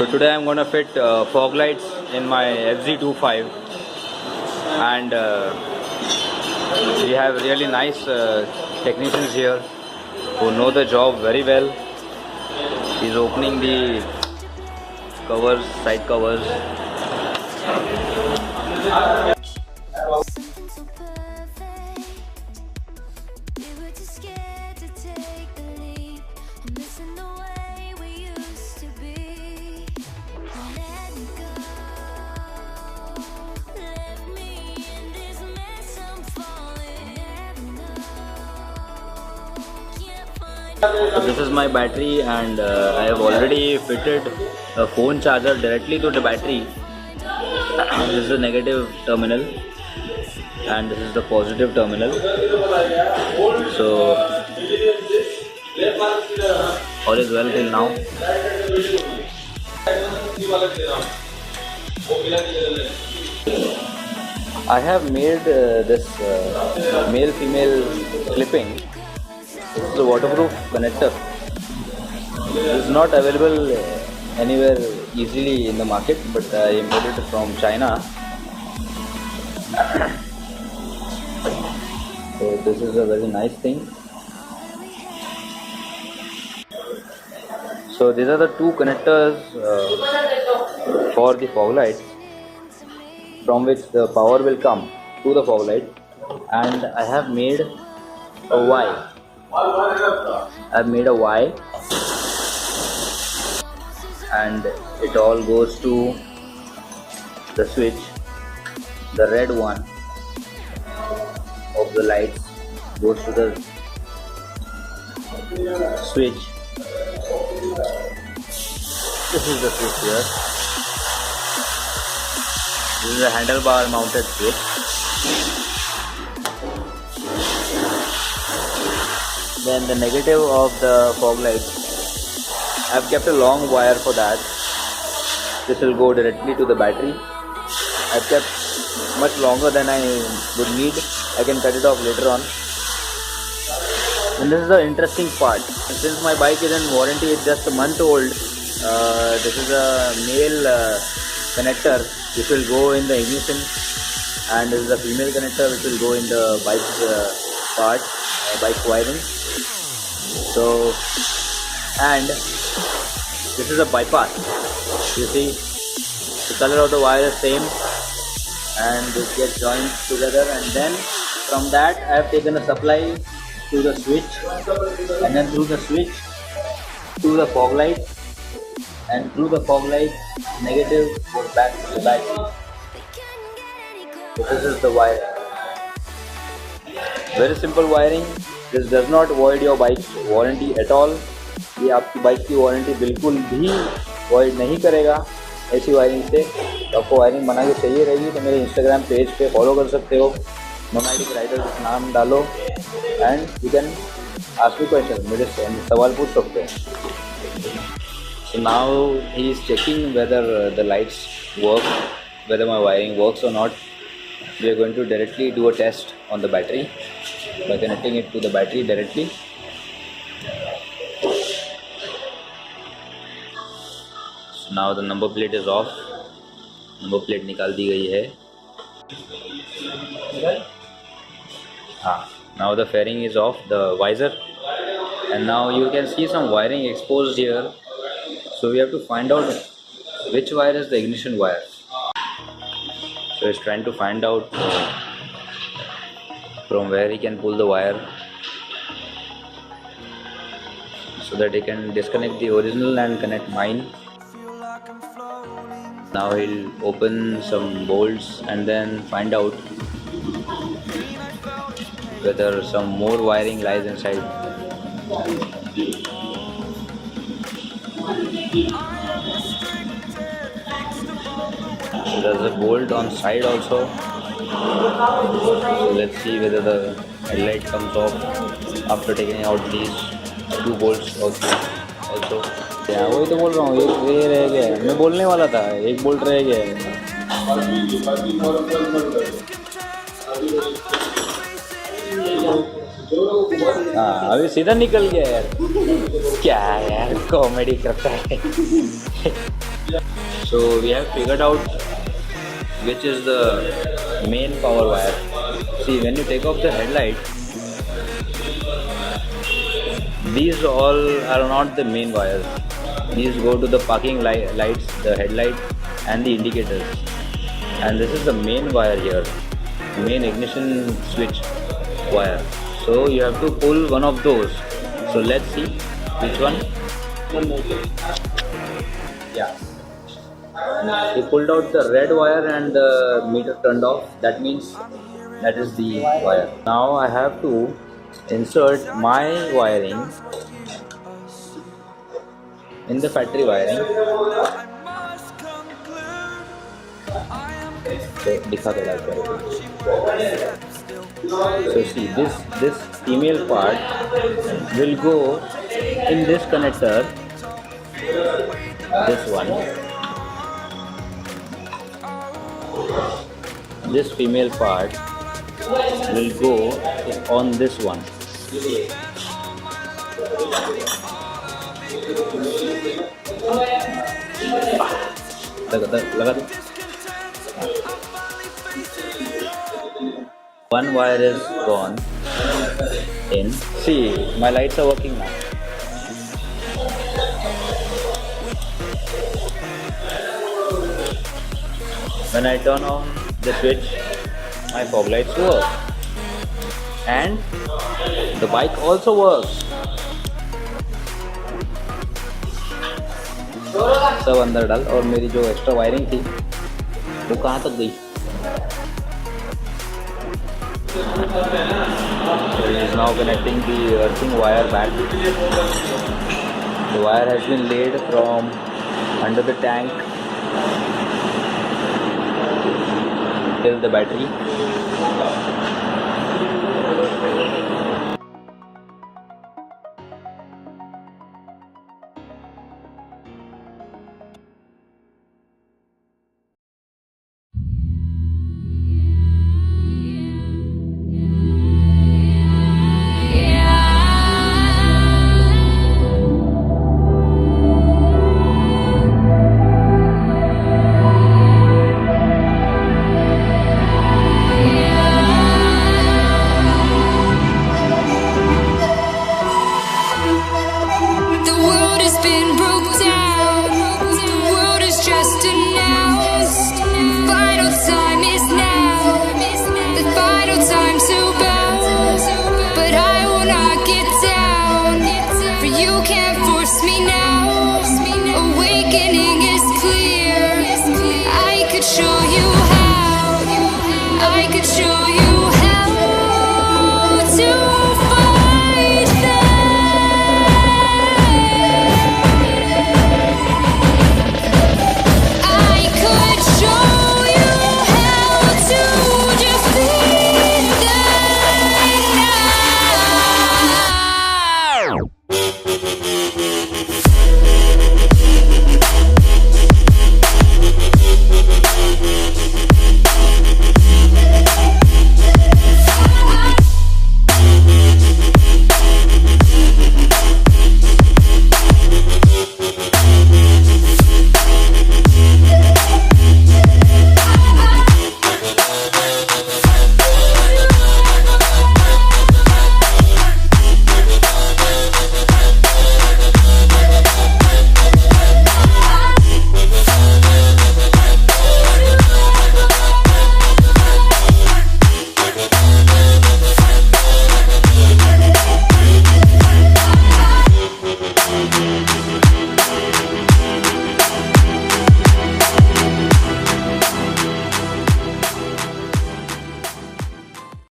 So today I'm gonna fit fog lights in my FZ25, and we have really nice technicians here who know the job very well. He's opening the covers, side covers. So this is my battery, and I have already fitted a phone charger directly to the battery. This is the negative terminal and this is the positive terminal. So all is well till now. I have made this male-female clipping. This is a waterproof connector. This is not available anywhere easily in the market, but I imported it from China. So this is a very nice thing. So these are the two connectors for the fog lights, from which the power will come to the fog light, and I have made a Y. I've made a Y, and it all goes to the switch. The red one of the lights goes to the switch. This is the switch here. This is a handlebar mounted switch. Then the negative of the fog light, I've kept a long wire for that. This will go directly to the battery. I've kept much longer than I would need. I can cut it off later on. And this is the interesting part. Since my bike is in warranty, it's just a month old. This is a male connector which will go in the ignition, and this is a female connector which will go in the bike's part, bike wiring. So, and this is a bypass. You see, the color of the wire is same, and this gets joined together, and then from that I have taken a supply to the switch, and then through the switch to the fog light, and through the fog light negative goes back to the battery. So this is the wire. Very simple wiring. This does not void your bike's warranty at all. ये आपकी bike की warranty बिल्कुल भी void नहीं करेगा ऐसी wiring से. तो आपको वायरिंग बना के चाहिए रहेगी तो मेरे इंस्टाग्राम पेज पे फॉलो कर सकते हो. नोमैडिक राइडर नाम डालो and you can ask me question. मेरे सवाल पूछ सकते हो. So now he is checking whether the lights work, whether my wiring works or not. We are going to directly do a test on the battery by connecting it to the battery directly. So now the number plate is off. Number plate निकाल दी गई है. Now the fairing is off, the visor, and now you can see some wiring exposed here. So we have to find out which wire is the ignition wire. So he's trying to find out from where he can pull the wire so that he can disconnect the original and connect mine. Now he'll open some bolts and then find out whether some more wiring lies inside. There's a bolt on side also. So let's see whether the headlight comes off after taking out these two bolts also. Yeah, वही तो बोल रहा हूँ. एक ये रह गया है. मैं बोलने वाला था एक बोल्ट रह गया है. हाँ अभी सीधा निकल गया यार. क्या यार कॉमेडी करता है. So we have figured out which is the main power wire. See, when you take off the headlight, these all are not the main wires. These go to the parking lights, the headlight and the indicators. And this is the main wire here, main ignition switch wire. So you have to pull one of those. So let's see which one. Yeah. We pulled out the red wire and the meter turned off. That means that is the wire. Now I have to insert my wiring in the factory wiring. So see, this female part will go in this connector. This one. This female part will go on this one. लगा दो. One wire is gone in. See, my lights are working now. When I turn on the switch, my fog lights work. And the bike also works. सब अंदर डाल और मेरी जो extra wiring थी वो कहाँ तक गई. So he is now connecting the earthing wire back. The wire has been laid from under the tank till the battery.